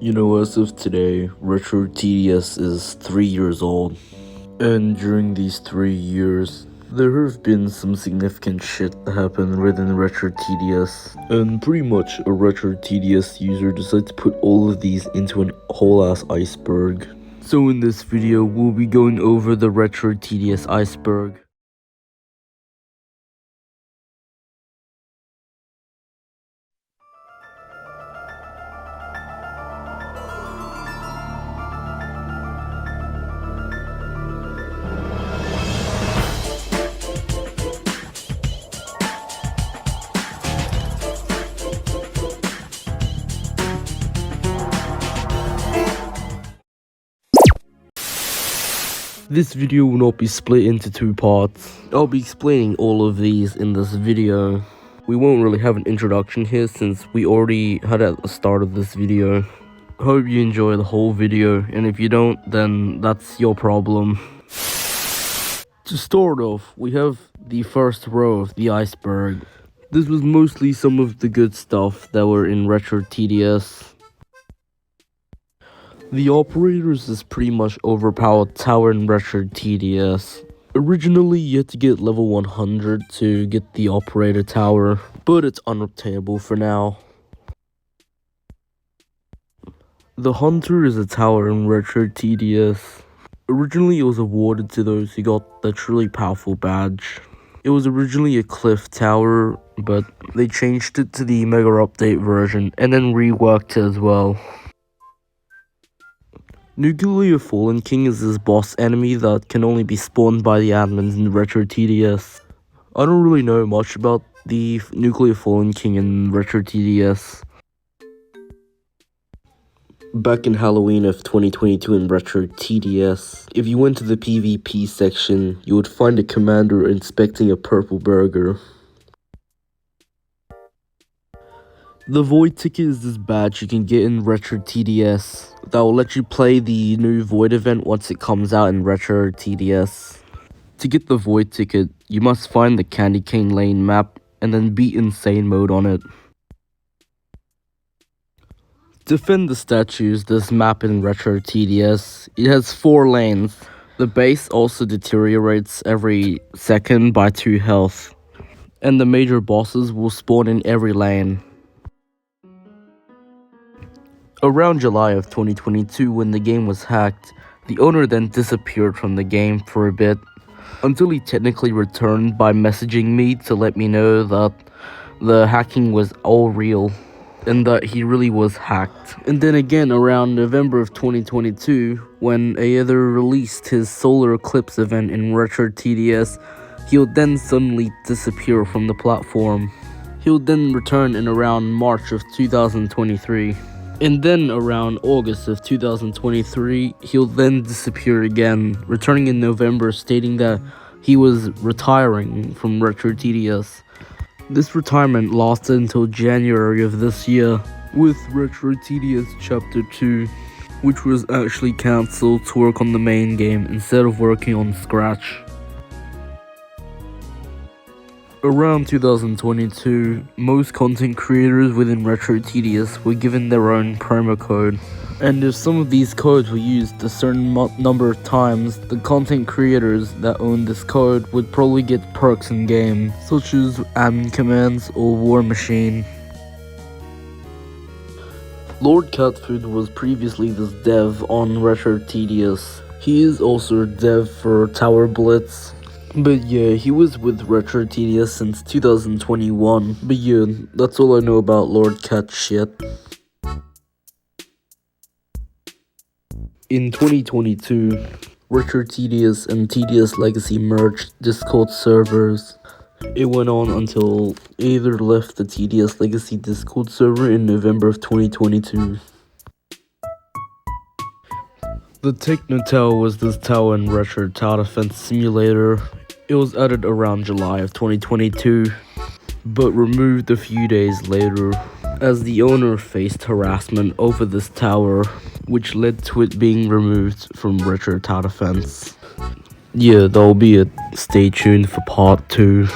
As of today, Retro TDS is 3 years old, and during these 3 years, there have been some significant shit that happened within Retro TDS, and pretty much a Retro TDS user decided to put all of these into an whole-ass iceberg. So in this video, we'll be going over the Retro TDS iceberg. This video will not be split into 2 parts. I'll be explaining all of these in this video. We won't really have an introduction here since we already had it at the start of this video. Hope you enjoy the whole video, and if you don't, then that's your problem. To start off, we have the first row of the iceberg. This was mostly some of the good stuff that were in Retro TDS. The operators is pretty much overpowered tower in Retro TDS. Originally, you had to get level 100 to get the operator tower, but it's unobtainable for now. The hunter is a tower in Retro TDS. Originally, it was awarded to those who got the truly powerful badge. It was originally a cliff tower, but they changed it to the Mega Update version and then reworked it as well. Nuclear Fallen King is this boss enemy that can only be spawned by the admins in Retro TDS. I don't really know much about the Nuclear Fallen King in Retro TDS. Back in Halloween of 2022 in Retro TDS, if you went to the PvP section, you would find a commander inspecting a purple burger. The Void Ticket is this badge you can get in Retro TDS that will let you play the new Void event once it comes out in Retro TDS. To get the Void Ticket, you must find the Candy Cane Lane map and then beat Insane Mode on it. Defend the statues, this map in Retro TDS, it has 4 lanes. The base also deteriorates every second by 2 health, and the major bosses will spawn in every lane. Around July of 2022, when the game was hacked, the owner then disappeared from the game for a bit, until he technically returned by messaging me to let me know that the hacking was all real, and that he really was hacked. And then again, around November of 2022, when Aether released his Solar Eclipse event in Retro TDS, he'll then suddenly disappear from the platform. He'll then return in around March of 2023. And then around August of 2023, he'll then disappear again, returning in November stating that he was retiring from Retro TDS. This retirement lasted until January of this year, with Retro TDS Chapter 2, which was actually cancelled to work on the main game instead of working on Scratch. Around 2022, most content creators within Retro TDS were given their own promo code, and if some of these codes were used a certain number of times, the content creators that owned this code would probably get perks in game, such as admin commands or War Machine. Lord Catfood was previously this dev on Retro TDS. He is also a dev for Tower Blitz. But yeah, he was with Retro TDS since 2021. But yeah, that's all I know about Lord Cat shit. In 2022, Retro TDS and TDS Legacy merged Discord servers. It went on until Aether left the TDS Legacy Discord server in November of 2022. The Techno Tower was this tower in Retro Tower Defense Simulator. It was added around July of 2022, but removed a few days later, as the owner faced harassment over this tower, which led to it being removed from Retro Tower Defense. Yeah, that'll be it. Stay tuned for part 2.